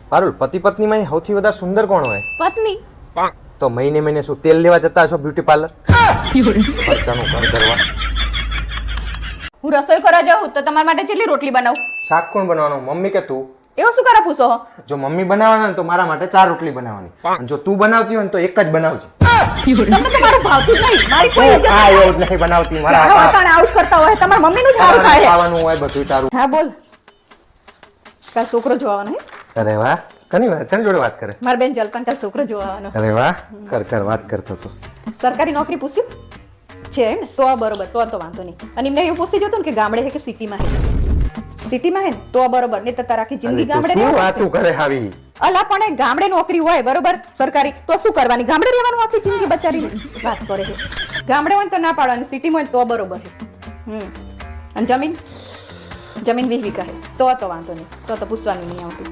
પારુલ, પતિ પત્નીમાં સૌથી વધારે સુંદર કોણ હોય? પત્ની. તો મહિને શું તેલ લેવા જતા હશો બ્યુટી પાર્લર? ખર્ચાનું ઘર કરવા. હું રસોઈ કરવા જાઉં તો તમારા માટે કેટલી રોટલી બનાવું? શાક કોણ બનાવવાનું, મમ્મી કે તું? એવું શું કરે પૂછો? જો મમ્મી બનાવવાના ને તો મારા માટે 4 રોટલી બનાવવાની, અને જો તું બનાવતી હોય ને તો એક જ બનાવજે. તમને તો મારું ભાવતું જ નહીં. મારી કોઈ ઇજ્જત આ એવું જ નહીં બનાવતી. મારા ચાલો અટાણે આઉટ કરતા હોય તમારા મમ્મીનું જ સારું થાય. ખાવાનું હોય બધું તારું. હા બોલ. કાલ છોકરો જોવાનો હે? અરે વાહ, કની જોડે વાત કરે? મારા બેન જલપાન કાલ છોકરો જોવાનો. અરે વાહ, કર વાત કરતો તો. સરકારી નોકરી પૂછ્યું છે ને તો બરોબર, તો વાંધો નહીં. અને એમને એવું પૂછી જોતું ને કે ગામડે હે કે સિટીમાં હે? સિટીમાં હે ને તો બરોબર, નહીં તો તારા આખી જિંદગી ગામડે શું રહેવાનું. વાતું કરે આવી? અલા પણ એ ગામડે નોકરી હોય બરોબર સરકારી, તો શું કરવાની? ગામડે રહેવાનું આખી જિંદગી બચારી વાત કરે છે. ગામડે હોય તો ના પાડવાની, સિટીમાં હોય તો બરોબર છે. અને જમીન 20 વીઘા હે તો વાંધો નહીં, તો પૂછવાનું નહીં આવતું.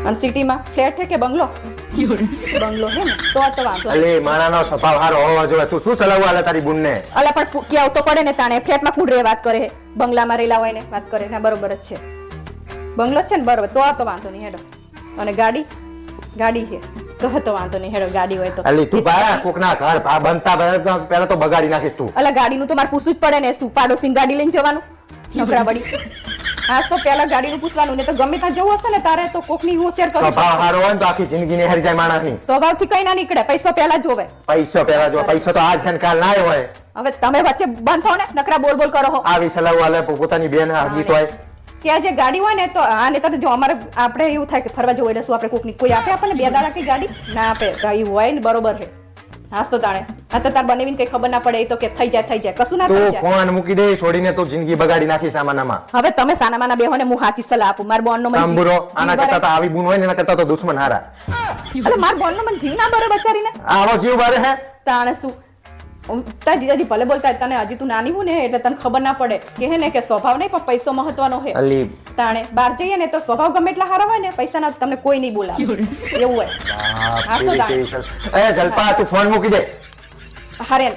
અને સિટીમાં ફ્લેટ હે કે બંગલો? બંગલો હે ને તો વાંધો. અલે મારાનો સ્વભાવ હારો હોવો જોઈએ. તું શું સલાહ આલે તારી બુનને? અલા પણ કેવું તો પડે ને તાણે. ફ્લેટમાં કુડ રે વાત કરે હે, બંગલામાં રેલા હોય ને વાત કરે. ના બરોબર જ છે, બંગલો છે ને બરોબર, તો વાંધો નહીં હેડો. અને ગાડી છે તો વાંધો નહીં હેડો, ગાડી હોય તો. અલી તું બા કોકના ઘર બનતા પહેલા તો બગાડી નાખીશ તું. અલા ગાડીનું તો મારે પૂછવું જ પડે ને. શું પાડોશી ગાડી લઈને જવાનું? નકરા બડી. આજ તો પેલા ગાડીનું પૂછવાનું, ને તો ગમે ત્યાં જવું હશે ને તારે તો કોકની હોશિયાર કરવું. સ્વભાવ હારો હોય ને તો આખી જિંદગી ને હારી જાય માણસની. સ્વભાવથી કઈ ના નીકળે, પૈસો પહેલા જોવે. પૈસો તો આજ છે ને કાલ ના હોય. હવે તમે વચ્ચે બંધ થાઓ ને, નકરા બોલ કરો હો. આવી સલાહ આલે પોતાની બેન ગીત હોય કે આ જે ગાડી હોય ને તો આ ને તો જો અમારે આપણે એવું થાય કે ફરવા જવું એટલે શું આપણે કોકની કોઈ આપે આપણને 2 દાડા કઈ ગાડી ના આપે. ગાડી હોય ને બરોબર છે. હાસ તો તાણે આ તો તાર બનેવીને કઈ ખબર ના પડે, એ તો કે થઈ જાય કશું ના થઈ તું જાય. ફોન મૂકી દે, છોડીને તું જિંદગી બગાડી નાખી સામાનામાં. હવે તમે સાનામાના બેહો ને હું સાચી સલાહ આપું. માર બોનનો મન તાંબુરો આના કરતા તો આવી બુન હોય ને એના કરતા તો દુશ્મન હારા. એટલે માર બોનનો મન જીવ ના બરે બચારીને. આવો જીવ બારે હે તાણે શું તાર જીજાજી ભલે બોલતા તને હજી તું નાની હું ને એટલે તને ખબર ના પડે કે હે ને કે સ્વભાવ નહીં પણ પૈસો મહત્વનો છે. અલી તાણે બહાર જઈએ ને તો સ્વભાવ ગમે એટલા સારા હોય ને પૈસાના તમને કોઈ નહીં બોલાવે એવું હોય. હા તો તાણે એ જલપા તું ફોન મૂકી દે. હારે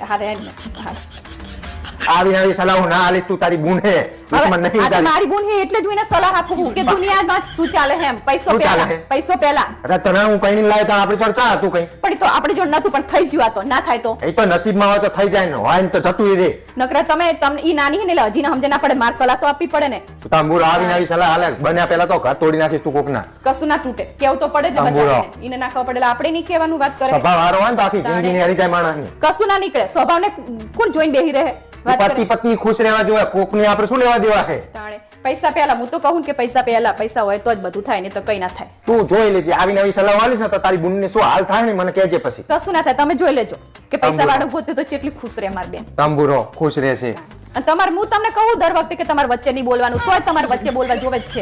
આવી સલાહ ના આલીશ. તું તારી બુન હે, દુશ્મન નહીં તારી. મારી બુન હે એટલે જ એને સલાહ આપું કે દુનિયામાં શું ચાલે છે એમ. પૈસો પહેલા અરે તને હું કઈ નહીં લાય તો આપણી ચર્ચા હતું કઈ. પણ તો આપણે જોડ નતું પણ થઈ ગયું. આ તો ના થાય તો એ તો નસીબમાં હોય તો થઈ જાય ને, હોય ને તો જતું રે. નકરા તમને ઈ નાની હે ને એટલે હજી ના સમજે ના પડે. માર સલાહ તો આપવી પડે ને. તાંબુરો આવીને આવી સલાહ હાલે બન્યા પહેલા તો ઘર તોડી નાખીશ તું કોકના. કશું ના તૂટે, કેવું તો પડે ને બચારાને. ઈને ના ખબર પડે આપણે નહીં કહેવાનું વાત કરે. સ્વભાવ હારો હોય ને તો આખી જિંદગી ને હારી જાય માણસની. કશું ના નીકળે. સ્વભાવને કોણ જોઈને બેહી રહે? પતિ પત્ની ખુશ રહેવા જોઈએ, કોકની આપણે શું લેવા દેવા છે? તાણે પૈસા પહેલા. હું તો કહું કે પૈસા પહેલા. પૈસા હોય તો જ બધું થાય, ને તો કઈ ના થાય. તું જોઈ લેજે. આવી નવી સલાહ આલીશ ને તો તારી બુનને શું હાલ થાય ને મને કહેજે પછી. કશું ના થાય, તમે જોઈ લેજો કે પૈસા વાળો પોતે તો કેટલી ખુશ રહે મારી બેન. તાંબુરો ખુશ રહેશે. અને તમારે હું તમને કહું દર વખતે કે તમારે વચ્ચે નહીં બોલવાનું, તોય તમારે વચ્ચે બોલવા જોવે જ છે.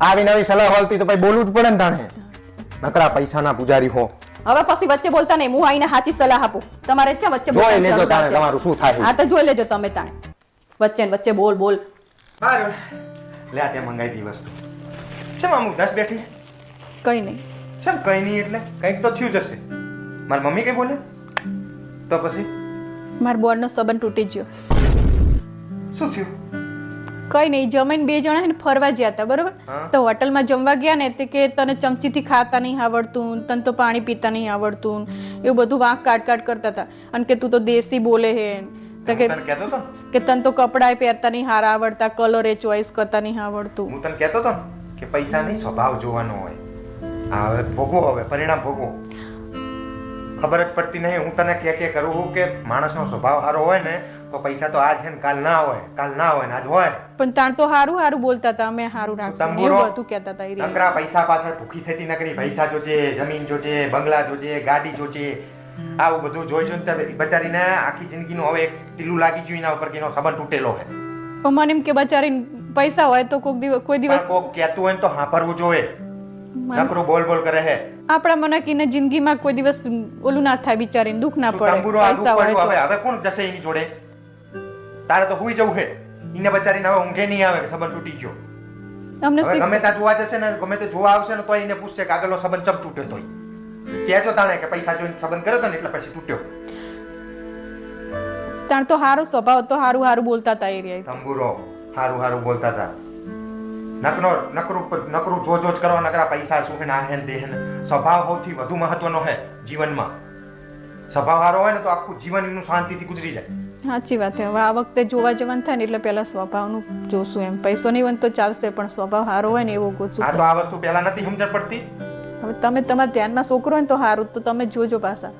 આવી નવી સલાહ હાલતી તો ભાઈ બોલવું જ પડે ને તાણે. નકરા પૈસાના પૂજારી હો. હવે પછી વચ્ચે બોલતા નહીં. હું આઈને સાચી સલાહ આપું. તમારે છે વચ્ચે જોઈ લેજો તાણે તમારું શું થાય. હા તો જોઈ લેજો તમે તાણે. વચ્ચે બોલ. સારું લે આ તે મંગાઈ દી વસ્તુ. શેમ અમુક 10 બેઠી? કઈ નહીં. શેમ કઈ નહીં એટલે કંઈક તો થયું જશે. મારી મમ્મી કઈ બોલે તો પછી મારા બોર્ડનો સંબંધ તૂટી ગયો. શું થયું? કઈ નહીં. જમીન 2 જણા હે ને ફરવા ગયા હતા બરોબર. તો હોટલમાં જમવા ગયા ને તે કે તને ચમચીથી ખાતા નહીં આવડતું, તને તો પાણી પીતા નહીં આવડતું, એવું બધું વાંક કાટ કરતા હતા. અને કે તું તો દેશી બોલે હે કે તને તો કપડાય પહેરતા નહીં હારા આવડતા, કલર ચોઈસ કરતા નહીં આવડતું. હું તને કહેતો હતો કે પૈસા નહીં સ્વભાવ જોવાનો હોય. હવે ભોગવો, હવે પરિણામ ભોગવો. ખબર જ પડતી નહીં. હું તને કે કરું કે માણસનો સ્વભાવ સારો હોય ને તો પૈસા તો આજ છે ને કાલ ના હોય, કાલ ના હોય ને આજ હોય. પણ તાણ તો હારું બોલતા હતા. અમે હારું રાખશું એવું હતું કહેતા હતા. નકરા પૈસા પાછળ ભૂખી થતી નકરી. પૈસા જોજે, જમીન જોજે, બંગલા જોજે, ગાડી જોજે, આવું બધું જોઈ જોઈને બચારીને આખી જિંદગીનું હવે એક ટીલું લાગી ગયું એના ઉપર કે એનો સંબંધ તૂટેલો છે. પણ મને એમ કે બચારી પૈસા હોય તો કોઈ દિવસ કોક કહેતું હોય ને તો સાંભળવું જોઈએ. નકરું બોલ કરે હે. આપણા મનકીને જિંદગીમાં કોઈ દિવસ ઓલું ના થાય, બિચારીને દુઃખ ના પડે. પૈસા હોય તો હવે કોણ જશે એની જોડે? તારે તો હુઈ જવું છે. એને બચારીને હવે ઊંઘે નહીં આવે કે સંબંધ તૂટી ગયો. અમને ગમે ત્યાં જોવા જશે ને, ગમે તે જોવા આવશે ને તો એને પૂછશે કે આગળનો સંબંધ ચમ તૂટ્યો તોય કહેજો તાણે કે પૈસા જોઈને સંબંધ કર્યો તો ને એટલે પછી તૂટ્યો. તાણ તો હારો સ્વભાવ તો હારું બોલતા હતા એ રહ્યા. તંબુરો હારું બોલતા હતા. નકરું જો જ કરવા નકરા પૈસા શું હે ને આ હે ને તે હે ને. સ્વભાવ સૌથી વધુ મહત્વનો હે જીવનમાં. સ્વભાવ સારો હોય ને તો આખું જીવન એનું શાંતિથી ગુજરી જાય. સાચી વાત છે. હવે આ વખતે જોવા જવાનું થાય ને એટલે પહેલા સ્વભાવનું જોશું એમ. પૈસો નહીં હોય ને તો ચાલશે પણ સ્વભાવ સારો હોય ને એવો ગોતશું. આ તો આ વસ્તુ પહેલા નથી સમજણ પડતી. હવે તમે તમારા ધ્યાનમાં છોકરો હોય ને તો સારું, તો તમે જોજો પાછા.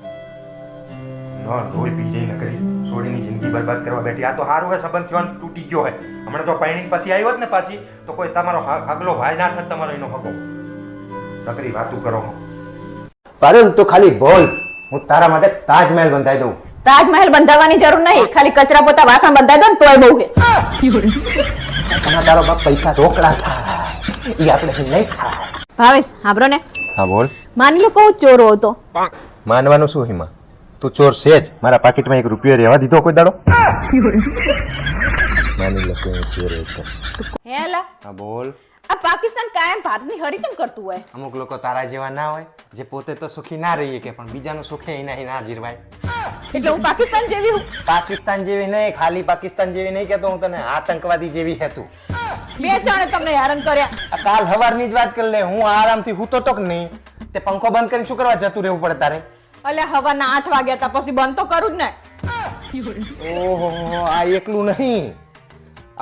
લોહી પી જઈ નકરી છોડીની જિંદગી બરબાદ કરવા બેઠી. આ તો સારું હે સંબંધ થયો ને તૂટી ગયો હે. હમણાં તો પૈણી પછી આવ્યો જ ને પાછી તો કોઈ તમારો આગલો ભાઈ ના થાત તમારો એનો હગો. નકરી વાતું કરો. પારુલ તું ખાલી બોલ, હું તારા માટે તાજમહેલ બંધાઈ દઉં. તાજમહેલ બંધાવવાની જરૂર નહીં, ખાલી કચરા પોતા વાસણ બંધાઈ દો ને તોય બહુ છે. તને તારો બાપ પૈસા રોકડા થાય એ આપણે નહીં થાય. ભાવેશ હાબરો ને, હા બોલ. માની લો કહું ચોરો હતો, માનવાનું શું હિમા? તું ચોર છે જ. મારા પાકીટમાં 1 રૂપિયો રહેવા દીધો કોઈ દાડો? માની લો કે હું ચોર હતો. હેલા હા બોલ. આ પાકિસ્તાન કાયમ ભારતની હરીચમ કરતું હોય. અમુક લોકો તારા જેવા ના હોય જે પોતે તો સુખી ના રહીએ કે પણ બીજાનું સુખે એના ના જીરવાય. એટલે હું પાકિસ્તાન જેવી હું. પાકિસ્તાન જેવી નહીં, ખાલી પાકિસ્તાન જેવી નહીં કહેતો હું તને, આતંકવાદી જેવી હે તું. બે ચાણે તમને હેરાન કર્યા. આ કાલ હવારની જ વાત કરી લે, હું આરામથી હૂતો તો કે નહીં, તે પંખો બંધ કરીને શું કરવા જતું રહેવું પડે તારે? અલ્યા હવાના 8 વાગ્યા તા પછી બંધ તો કરું જ ને. ઓહો, આ એકલું નહીં.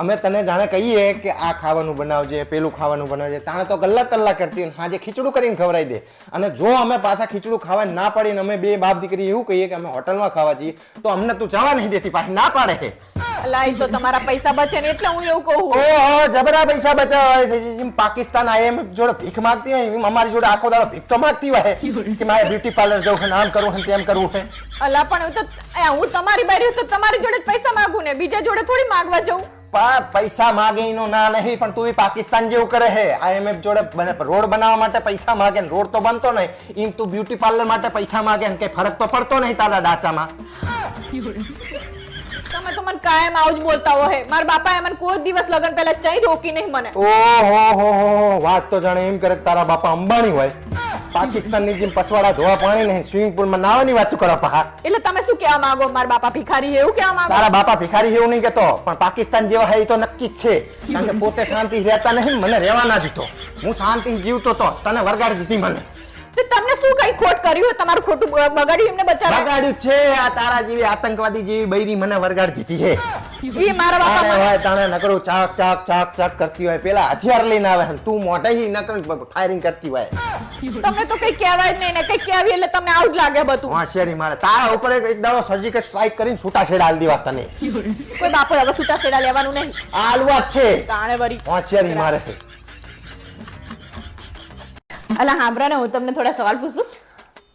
અમે તને જાણે કહીએ કે આ ખાવાનું બનાવજે, પેલું ખાવાનું બનાવજે, તાણે તો ગલ્લા તલ્લા કરતી હોય, હાજે ખીચડું કરીને ખવડાવી દે. અને જો અમે પાછા ખીચડું ખાવા ના પાડીને અમે બે બાપ દીકરી એવું કહીએ કે અમે હોટલમાં ખાવા જઈએ તો અમને તું જવા નહીં દેતી, પાછી ના પાડે છે. અલા ઈ તો તમારા પૈસા બચે ને એટલે હું એવું કહું. ઓહો, જબરા પૈસા બચાવવા જેમ પાકિસ્તાન IMF જોડે ભીખ માંગતી હોય એમ અમારી જોડે આખો દાડો ભીખ તો માંગતી હોય કે મારે બ્યુટી પાર્લર જવું છે, આમ કરવું છે, તેમ કરવું છે. અલા પણ હું તમારી બારી તો તમારી જોડે જ પૈસા માંગુ ને, બીજા જોડે થોડી માંગવા જવું. પૈસા માગે એનો ના નહીં, પણ તું પાકિસ્તાન જેવું કરે છે. IMF જોડે રોડ બનાવવા માટે પૈસા માગે, રોડ તો બનતો નહીં, એમ તું બ્યુટી પાર્લર માટે પૈસા માગે, કઈ ફરક તો પડતો નહીં તારા ડાચામાં. તમે તો મને કાયમ આવું જ બોલતા હોય. મારા બાપાએ મને કોઈ દિવસ લગન પહેલા ચઈ રોકી નહીં મને. ઓહો, વાત તો જાણે એમ કરે કે તારા બાપા અંબાણી હોય. પાકિસ્તાનની જેમ પસવાડા ધોવા પાણી નહીં, સ્વિમિંગ પુલમાં નાવાની વાત કરો પા. એટલે તમે શું કહેવા માંગો? મારા બાપા ભિખારી એવું કહેવા માંગો? તારા બાપા ભિખારી એવું નહીં કહેતો, પણ પાકિસ્તાન જેવા હે એ તો નક્કી જ છે. કારણ કે પોતે શાંતિ રહેતા નહીં, મને રહેવા ના દીધો. હું શાંતિ જીવતો તો તને વરગાડી દીધી મને. તે તમને શું કઈ ખોટ કરી હોય? તમારું ખોટું બગાડ્યું એમને બચારા? વરગાડ્યું છે. આ તારા જેવી આતંકવાદી જેવી બૈરી મને વરગાડી દીધી છે. ઈ મારા બાપા તાણે હોય તાણે નકરું ચાક ચાક ચાક ચાક કરતી હોય, પેલા હથિયાર લઈને આવે છે, તું મોઢેથી નકરું ફાયરિંગ કરતી હોય. તમને તો કઈ કહેવાય જ નહીં ને, કઈ કહેવી એટલે તમને આવું જ લાગે બધું. હોશિયારી મારે તારા ઉપર એક દાડો સર્જિકલ સ્ટ્રાઇક કરીને છૂટા છેડા આલી દેવા તને. કોઈ બાપો હવે છૂટા છેડા લેવાનું નહીં. આલવા જ છે. તાણે વરી હોશિયારી મારે. અલા હાંભરા ને, હું તમને થોડા સવાલ પૂછું?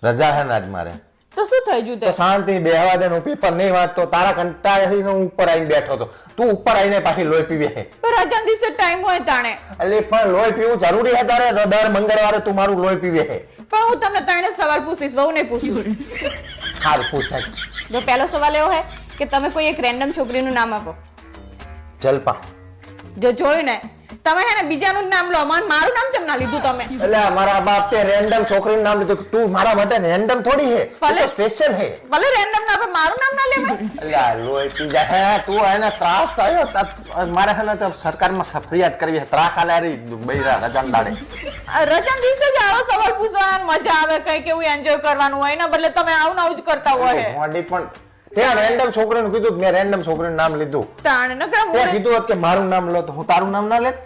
રજા હે આજ મારે. તો શું થઈ ગયું? તો શાંતિ બેહવા દે, પેપર નહીં વાંચતો. તારા કંટાળેથી હું ઉપર આવીને બેઠો તો, તું ઉપર આવીને પાછી લોહી પીવે. રજા દિવસે ટાઈમ હોય તાણે. એટલે પણ લોહી પીવું જરૂરી હે તારે? દર મંગળવારે તું મારું લોહી પીવે. પણ હું તમને ત્રણે સવાલ પૂછીશ, બહુ નહીં પૂછું. હાલ પૂછાય. જો પહેલો સવાલ એવો હે કે તમે કોઈ એક રેન્ડમ છોકરીનું નામ આપો. જલપા. જો જોયું ને, તમે હે ને બીજાનું નામ લો, મારું નામ કેમ ના લીધું તમે? એટલે મારા બાપ તે રેન્ડમ છોકરીનું નામ લીધું. તું મારા માટે રેન્ડમ થોડી હે, તું તો સ્પેશિયલ હે. ભલે રેન્ડમ ના આપે, મારું નામ ના લેવાય. એટલે આ લોહી પી જાય હે. તું એને ત્રાસ આવ્યો, મારે હે ને સરકારમાં ફરિયાદ કરવી હે. ત્રાસ આલે રી બૈરા રજાન દાડે. રજા દિવસે જ આવો સવાલ પૂછવાનો મજા આવે, કઈ કેવું એન્જોય કરવાનું હોય ને, બદલે તમે આવું આવું જ કરતા હોય. મોડી પણ ત્યાં રેન્ડમ છોકરીનું કીધું, મેં રેન્ડમ છોકરીનું નામ લીધું. તાણે ન કર તે કીધું હોત કે મારું નામ લો તો હું તારું નામ ના લેત.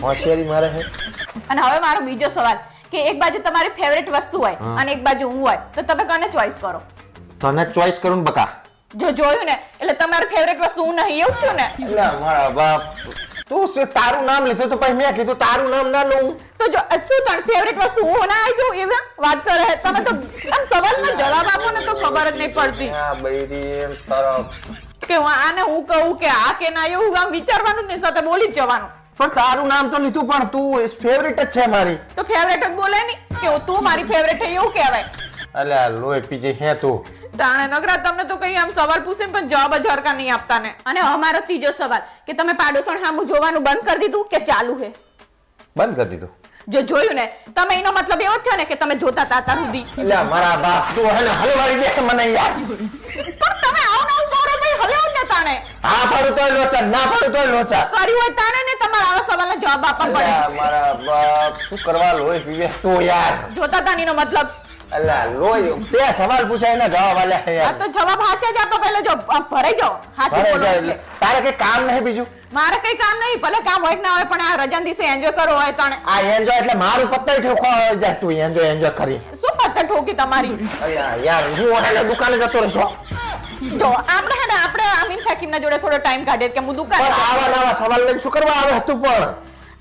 હોશિયારી મારે હે. અને હવે મારો બીજો સવાલ કે એક બાજુ તમારી ફેવરેટ વસ્તુ હોય અને એક બાજુ હું હોય, તો તમે કોને ચોઈસ કરો? તને ચોઈસ કરું બકા. જો જોયું ને, એટલે તમારી ફેવરેટ વસ્તુ હું નહીં, એવું થયું ને? એટલે મારા બાપ તું તારું નામ લીધું તો પછી મેં કીધું તારું નામ ના લઉં. તો જો શું તારી ફેવરેટ વસ્તુ હું ના આવી જાઉં એવી વાત કરે? તમે તો આમ સવાલનો જવાબ આપો ને તો ખબર જ નહીં પડતી. આ બૈરી એમ તરફ કે આને હું કહું કે આ કે ના, એવું આમ વિચારવાનું જ નહીં, સાથે બોલી જ જવાનું. પણ તારું નામ તો લીધું, પણ તું ફેવરેટ જ છે મારી. તો ફેવરેટ જ બોલે નહીં કે તું મારી ફેવરેટ છે એવું કહેવાય. અલે આ લોહી પીજે હે તું. તાણે નગરા તમને તો કઈ આમ સવાલ પૂછે પણ જવાબ જ હરકા નહીં આપતા ને. અને અમારો ત્રીજો સવાલ કે તમે પાડોશણ સામું જોવાનું બંધ કરી દીધું કે ચાલુ હે? બંધ કરી દીધું. જો જોયું ને, તમે એનો મતલબ એવો થયો ને કે તમે જોતા હતા અત્યાર સુધી. એટલે મારા બાપ તું હલે હલવાડી દે મને યાર. પણ તમે આવું ના કરો ભાઈ, હલે જ નતા. તાણે હા પાડું તોય લોચા, ના પાડું તોય લોચા. કર્યું હોય તાણે ને તમારે આવા સવાલનો જવાબ આપવા પડે. અલ્યા, મારા બાપ, શું કરવા લોહી પીવે તું યાર? જોતા તાનીનો મતલબ અલ્યા, લોહી તે સવાલ પૂછાય એના જવાબ આલ્યા છે આ યાર. તો જવાબ સાચા જ આપો પહેલા જો ભરાઈ જાઓ સાચું ભરાઈ બોલો જાય એટલે. એટલે. તારે કઈ કામ નહીં બીજું? મારે કઈ કામ નહીં ભલે કામ હોય કે ના હોય પણ આ રજાના દિવસે એન્જોય કરવો હોય તાણે આ એન્જોય એટલે મારું પત્તર ઠોકવા જાય તું એન્જોય કરી. શું પત્તર ઠોકી તમારી અલ્યા યાર, હું એને દુકાને જતો રહીશ હો. જો આપણે આમીન થાકીમના જોડે થોડો ટાઈમ કાઢીએ કે હું દુકાને પણ આવા નવા સવાલ લઈને શું કરવા આવે તું? પણ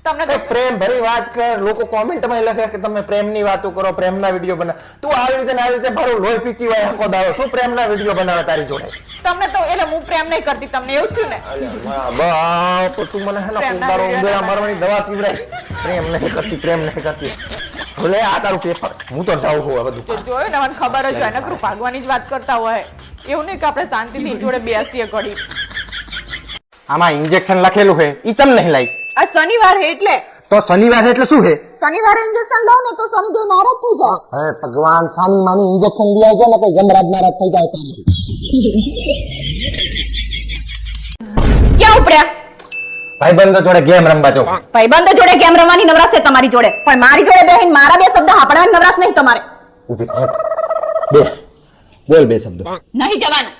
તમને કઈ પ્રેમ ભરી વાત કર. લોકો કોમેન્ટમાં લખે કે તમે પ્રેમની વાતો કરો, પ્રેમના વિડીયો બનાવ. તું આવી રીતે ને આવી રીતે મારું લોહી પીતી હોય આખો દાડો. શું પ્રેમના વિડીયો બનાવે તારી જોડે? તમને તો એટલે હું પ્રેમ નહીં કરતી તમને એવું થયું ને અલ્યા બાપ, તો તું મને હે ને પ્રેમના કુંભારો વિડીયો ઉંદરા બનાવે. મારવાની દવા પીવડાવીશ. પ્રેમ નહીં કરતી. ભલે આ તારું પેપર, હું તો જાઉં છું હવે જો દુકાન. જોયું ને મને ખબર જ હોય નકરું ભાગવાની જ વાત કરતા હોય એવું નહીં કે આપણે શાંતિથી એની જોડે બેસીએ ઘડી આમાં ઇન્જેક્શન લખેલું છે, ઈ ચમ નહીં લાઈ? આ શનિવાર હે એટલે તો શનિવાર એટલે શું છે? શનિવારે ઇન્જેક્શન લઉં ને તો શનિદેવ નારાજ થઈ જાય હે ભગવાન, સાની માની ઇન્જેક્શન લઈ આવજો ને કે યમરાજ નારાજ થઈ જાય તારી. ક્યાં ઉપડ્યા ભાઈબંધો જોડે ગેમ રમવા જાઉં. ભાઈબંધો જોડે ગેમ રમવાની નવરાશ છે તમારી જોડે પણ મારી જોડે બેહીને મારા બે શબ્દ સાંભળવાની નવરાશ નહીં તમારે ઊભી રહે. બોલ બે શબ્દો. નહીં જવાનું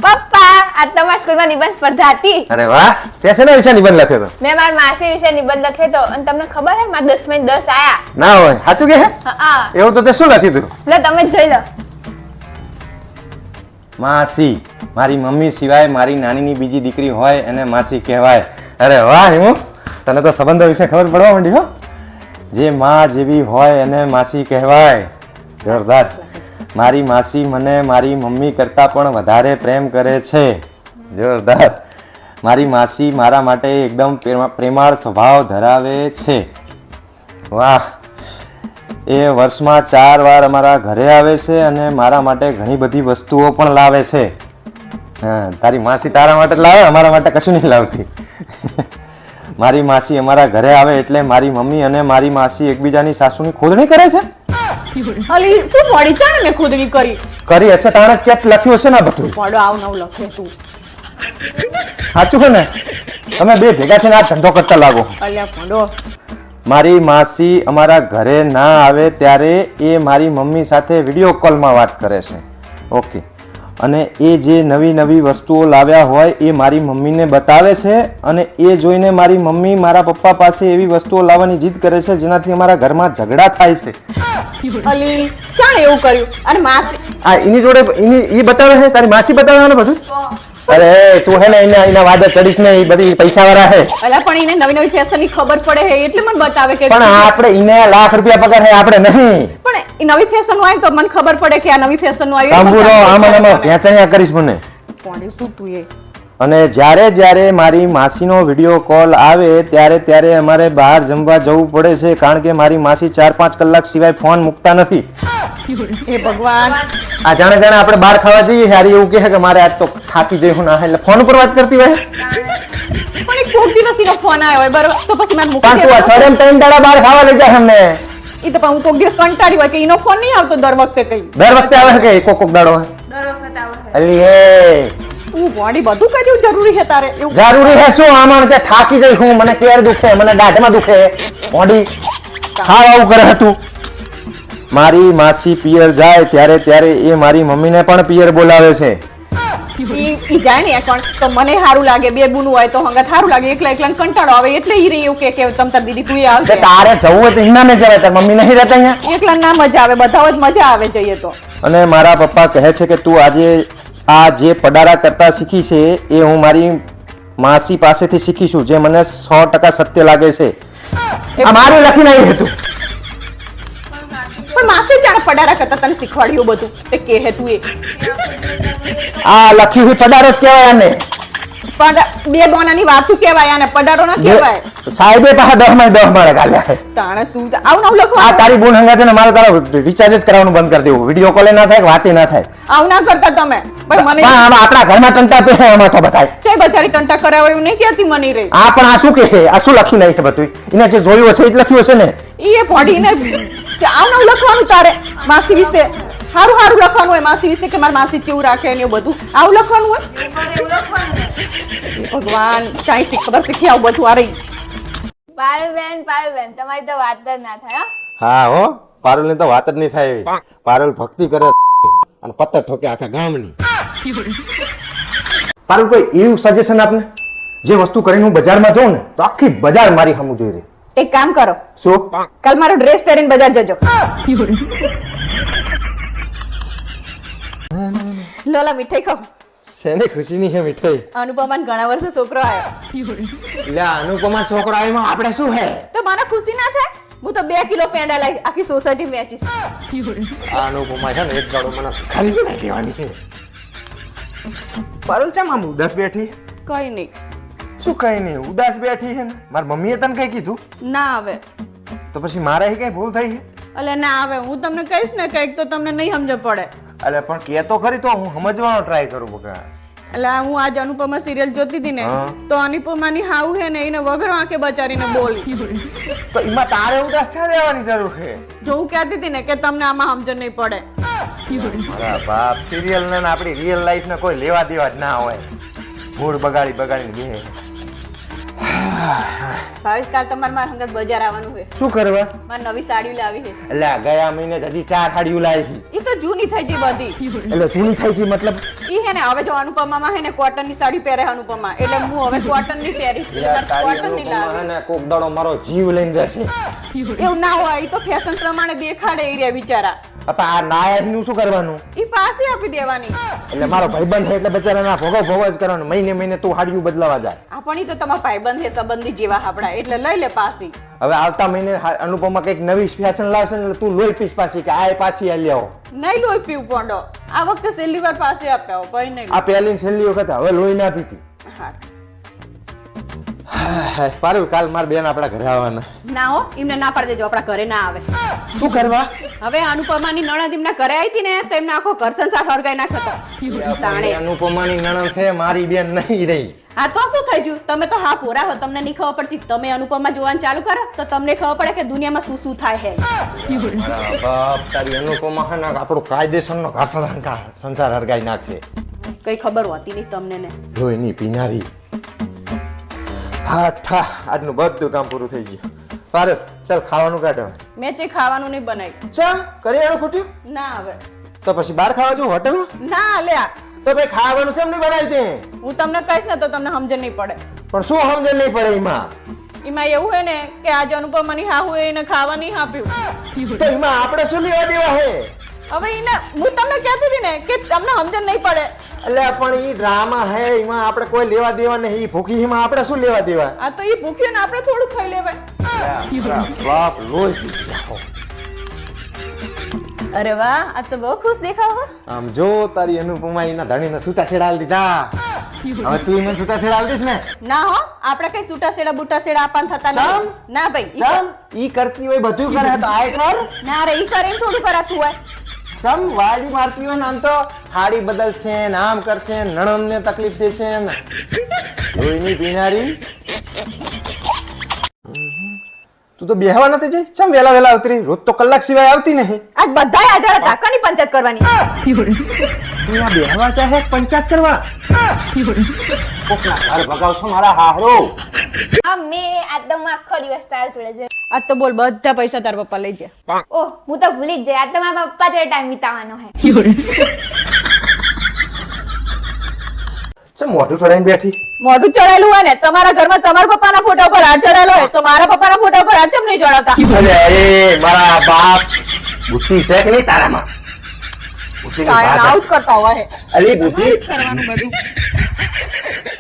પપ્પા આજ તમારા સ્કૂલમાં નિબંધ સ્પર્ધા હતી. અરે વાહ, તે શેના વિશે નિબંધ લખ્યો તો? મેં મારી માસી વિશે નિબંધ લખ્યો હતો અને તમને ખબર હે મારા 10 માં 10 આયા. ના હોય, સાચું કે હે? હા એવું તો તે શું લખ્યું તું? લે તમે જ જોઈ લો. માસી, મારી મમ્મી સિવાય મારી નાનીની બીજી દીકરી હોય એને માસી કહેવાય. અરે વાહ હિમુ, તને તો સંબંધો વિશે ખબર પડવા માંડી હો. જે માં જેવી હોય એને માસી કહેવાય. જોરદાર. મારી માસી મને મારી મમ્મી કરતાં પણ વધારે પ્રેમ કરે છે. જોરદાર. મારી માસી મારા માટે એકદમ પ્રેમાળ સ્વભાવ ધરાવે છે. વાહ. એ વર્ષમાં 4 વાર અમારા ઘરે આવે છે અને મારા માટે ઘણી બધી વસ્તુઓ પણ લાવે છે. હા, તારી માસી તારા માટે લાવે, અમારા માટે કશું નહીં લાવતી. મારી માસી અમારા ઘરે આવે એટલે મારી મમ્મી અને મારી માસી એકબીજાની સાસુની ખોદણી કરે છે. અલી શું પડી ચાને મેં ખુદની કરી હશે તાણે જ ક્યાંક લખ્યું હશે ને આ બધું. પડો આવ નવ લખે તું સાચું છે ને? તમે બે ભેગા થઈને આ ધંધો કરતા લાગો. અલ્યા પડો મારી માસી અમારા ઘરે ના આવે ત્યારે એ મારી મમ્મી સાથે વિડીયો કોલમાં વાત કરે છે. ઓકે. અને એ જે નવી નવી વસ્તુઓ લાવ્યા હોય એ મારી મમ્મીને બતાવે છે અને એ જોઈને મારી મમ્મી મારા પપ્પા પાસે એવી વસ્તુઓ લાવવાની જીદ કરે છે જેનાથી અમારા ઘરમાં ઝઘડા થાય છે. અલી ચાણ એવું કર્યું અને માસી આ એની જોડે એ બતાવે છે, તારી માસી બતાવે ને બધું? અરે તું હે ને એના વાદે ચડીશ ને, એ બધી પૈસા વાળા છે. અલા પણ એને નવી નવી ફેશન ની ખબર પડે છે એટલે મને બતાવે કે પણ આપણે એને લાખ રૂપિયા પગાર છે, આપણે નહીં. પણ એ નવી ફેશન નું આવ્યું તો મને ખબર પડે કે આ નવી ફેશન નું તાંબુરો આમાં આમાં ભેંચણિયા કરીશ મને. કોણે શું તું એ અને જ્યારે મારી માસીનો વિડીયો કોલ આવે ત્યારે અમારે બહાર જમવા જવું પડે છે કારણ કે મારી માસી 4-5 કલાક સિવાય ફોન મૂકતા નથી. હે ભગવાન આ જાણે આપણે બહાર ખાવા જઈએ હારી એવું કહે કે મારે આજ તો થાકી જઈ હું ના, એટલે ફોન ઉપર વાત કરતી હોય. પણ એક કોક દિવસ નો ફોન આવ્યો હોય બરોબર તો પછી મને મૂકી પણ તું દે અઠવાડિયામાં 3 દાડા બહાર ખાવા લઈ જાય અમને. ઈ તો પણ હું કોક દિવસ કંટાળી હોય કે ઈનો ફોન નહીં આવતો દર વખતે કઈ દર વખતે આવે કે કોક દાડો હોય? દર વખત આવો હે. અલી એ તું બોડી બધું કર્યું જરૂરી છે તારે એવું જરૂરી હે શું? આમાં તે થાકી જઈ હું, મને કેર દુખે, મને દાઢમાં દુખે, મોઢી ખાવ આવું કરે હતું. મારી માસી પિયર જાય ત્યારે એ મારી મમ્મીને પણ પિયર બોલાવે છે. ઈ જાય ને પણ તો મને સારું લાગે બે બુનું હોય તો હંગા સારું લાગે એકલા એકલા કંટાળો આવે એટલે ઈ રહી એવું કે તમ તાર દીદી તું તે આવજે તારે જવું હોય તો હિના ને જવાય, તાર મમ્મી નહીં રહેતા અહીંયા. એકલા ના મજા આવે બધા હોય તો મજા આવે જઈએ તો અને મારા પપ્પા કહે છે કે તું આજે આ જે પડારા કરતા શીખી છે એ હું મારી માસી પાસેથી શીખીશું, જે મને 100% સત્ય લાગે છે. આ મારું લખીને આવ્યું હતું. પણ માસી ચાર પડારા કરતા તને શીખવાડ્યું બધું તે કે તું એ આ લખ્યું છે પડારો જ કહેવાય આને. બે બોનાની વાતું કહેવાય આને પડારો ના કહેવાય. સાહેબે પાછા 10 માં 10 મારા ગાલ્યા છે. તાણે શું આવું નવ લખવા આ તારી બોન હંગાથે ને મારે તારા રિચાર્જ જ કરાવવાનું બંધ કરી દેવું. વિડીયો કોલ ના થાય કે વાતે ના થાય. આવું ના કરતા તમે ભાઈ મને પણ આમાં આપણા ઘરમાં ટંટા પે આમાં તો બતાય. ચે બચારી ટંટા કરાવે એવું નહીં કહેતી મની રે આ પણ આ શું કહે છે? આ શું લખી નાખ્યું બધું? એને જે જોયું હશે એ જ લખ્યું હશે ને. ઈ એ પડીને આવું નવ લખવાનું તારે માસી વિશે સારું સારું લખવાનું હોય માસી વિશે કે મારી માસી કેવું રાખે ને એવું બધું આવું લખવાનું હોય એવું લખવાનું ને. ભગવાન કાંઈ ખબર શીખી આવું બધું આ રહી પારુલબેન તમારી તો વાત જ ના થાય હો. હા હો પારુલ ની તો વાત જ નહીં થાય એવી. પારુલ ભક્તિ કરે અને પત્તર ઠોકે આખા ગામની. પારુલ કોઈ એવું સજેશન આપને જે વસ્તુ કરીને હું બજારમાં જાઉં ને તો આખી બજાર મારી સામું જોઈ રહી. એક કામ કરો શું કાલ મારો ડ્રેસ પહેરીને બજાર જજો લોલા મીઠાઈ ખાઓ શેની ખુશીની હે મીઠાઈ? અનુપમાન ઘણા વર્ષે છોકરો આવ્યો એટલે અનુપમા છોકરો આવ્યો આપણે શું હે? તો મને ખુશી ના થાય હું તો 2 કિલો પેંડા લાવી આખી સોસાયટી વેચીશ આ અનુપમા છે ને એક ગાડો મને ખરીદી ના દેવાની છે. પારુલ ચમ આમ ઉદાસ બેઠી? કઈ નહીં શું કઈ નહીં ઉદાસ બેઠી છે ને? મારી મમ્મીએ તને કઈ કીધું? ના આવે તો પછી મારે કઈ ભૂલ થઈ છે? એટલે ના આવે હું તમને કહીશ ને કંઈક તો તમને નહીં સમજ પડે અલે પણ કે તો ખરી તો હું સમજવાનો ટ્રાય કરું બકા. એટલે હું આજ અનુપમા સિરિયલ જોતી હતી ને હા. તો અનુપમાની હાવ હે ને એને વગર આંખે બચારીને બોલી તો એમાં તારે ઉદાસ થા રહેવાની જરૂર છે. જો હું કહેતી હતી ને કે તમને આમાં સમજણ નહીં પડે મારા બાપ સિરિયલ ને આપણી રિયલ લાઈફ ને કોઈ લેવા દેવા જ ના હોય. મૂડ બગાડીને બે. ભાવેશ કાલ તમારે મારા હંગાત બજાર આવવાનું છે શું કરવા? મારે નવી સાડી લાવી છે એટલે આ ગયા મહિને જ હજી 4 સાડીઓ લાવી. એ તો જૂની થઈ ગઈ બધી એટલે જૂની થઈ છે મતલબ? ઈ હે ને હવે જો અનુપમામાં હે ને કોટન ની સાડી પહેરે અનુપમા એટલે હું હવે કોટન ની પહેરીશ એટલે મારે કોટન ની લાવી ને કોક દાડો મારો જીવ લઈને જશે. એવું ના હોય ઈ તો ફેશન પ્રમાણે દેખાડે ઈ રે બિચારા આપા આ નાયકનું શું કરવાનું? ઈ પાસે આપી દેવાની એટલે મારો ભાઈબંધ છે એટલે બચારાના ભોગો જ કરવાનો. મહિને મહિને તું હાડીયું બદલાવા જાય. આપણી તો તમારા ભાઈબંધ છે સંબંધી જેવા આપડા એટલે લઈ લે પાસી હવે આવતા મહિને અનુપમા કઈક નવી ફેશન લાવશે ને એટલે તું લોહી પીસ પાછી કે આ પાછી આ લેવો. નહીં લોહી પીવું પોંડો આ વખતે છેલ્લી વાર પાસે આપ્યા કઈ નહીં આ પહેલી છેલ્લી વખત હવે લોહી ના પીતી. હા પારુલ કાલ માર બેન આપણા ઘરે આવવાના. ના હો એમને ના પાડી દેજો આપણા ઘરે ના આવે શું કરવા? હવે અનુપમાની નણંદ એમના ઘરે આવી હતી ને તો એમને આખો ઘર સંસાર હળગાઈ નાખ્યો તાણે અનુપમાની નણંદ છે મારી બેન નહીં રહી. આ તો શું થઈ ગયું તમે તો હા પૂરા હો તમને નહીં ખબર પડતી તમે અનુપમા જોવાનું ચાલુ કરો તો તમને ખબર પડે કે દુનિયામાં શું શું થાય છે મારા બાપ તારી અનુપમા છે ને આપણું કાયદેસરનો સંસાર હરગાઈ નાખશે. કઈ ખબર હોતી નહીં તમને ને લોહીની પીનારી. હા ઠા આજનું બધું કામ પૂરું થઈ ગયું. પારુલ ચાલ ખાવાનું કાઢો. મેં જે ખાવાનું નહીં બનાવ્યું ચા કરિયાણું ખૂટ્યું? ના હવે તો પછી બહાર ખાવા જવું હોટલમાં? ના લ્યા તો ભાઈ ખાવાનું કેમ નહીં બનાવી તે? હું તમને કહીશ ને તો તમને સમજણ નહીં પડે પણ શું સમજણ નહીં પડે એમાં? એમાં એવું હોય ને કે આજે અનુપમાની હાહુ એને ખાવા નહીં આપ્યું તો એમાં આપણે શું લેવા દેવા હે? હવે એને હું તમને કહેતી હતી ને કે તમને સમજણ નહીં પડે એટલે પણ ઈ ડ્રામા હે એમાં આપણે કોઈ લેવા દેવા નહીં. ઈ ભૂખી એમાં આપણે શું લેવા દેવા? આ તો એ ભૂખ્યો ને આપણે થોડું ખાઈ લેવાય બાપ લોહી પી ગયા. અરે વાહ આ તો બહુ ખુશ દેખાવ આમ જો તારી અનુપમા એના ધણીને છૂટા છેડાલ દીધા. હવે તું એને છૂટા છેડાલ દીસ ને? ના હો આપણે કઈ છૂટા છેડા બુટા છેડા આપણ થતા ચમ? નહીં ના ભાઈ ચમ ઈ કરતી હોય બધું કરે તો આય કર. ના રે ઈ કરીને થોડું કરાતું હોય ચમ વાડી મારતી હોય ને આમ તો હાડી બદલશે ને આમ કરશે ને નણંદને તકલીફ દેશે ને લોહીની પીનારી. તું તો બેહવા નથી જઈ? ચમ વેલા વેલા આવતી? રોજ તો કલાક સિવાય આવતી નહીં. આજ બધાય આજારા ટાકાની પંચાયત કરવાની તું આ બેહવા ચાહે પંચાયત કરવા? કોકના ઘર ભગાવશો મારા હાહરો. મમ્મી આ તો હું આખો દિવસ તાર જોડે છે. આજ તો બોલ બધા પૈસા તાર પપ્પા લઈ ગયા ઓહ હું તો ભૂલી જ જઈ આ તો મારા પપ્પા જોડે ટાઈમ વિતાવવાનો હે ચમ મોઢું ચડાઈને બેઠી? મોઢું ચડાયેલું હોય ને તમારા ઘરમાં તમારા પપ્પાના ફોટા ઉપર હાથ ચડાયેલો હોય તો મારા પપ્પાના ફોટા ઉપર હાથ કેમ નહીં ચડાવતા અરે મારા બાપ બુદ્ધિ છે કે નહીં તારામાં? બુદ્ધિની કાયમ વાત આવું જ કરતા હોય અલી બુદ્ધિ કરવાનું બધું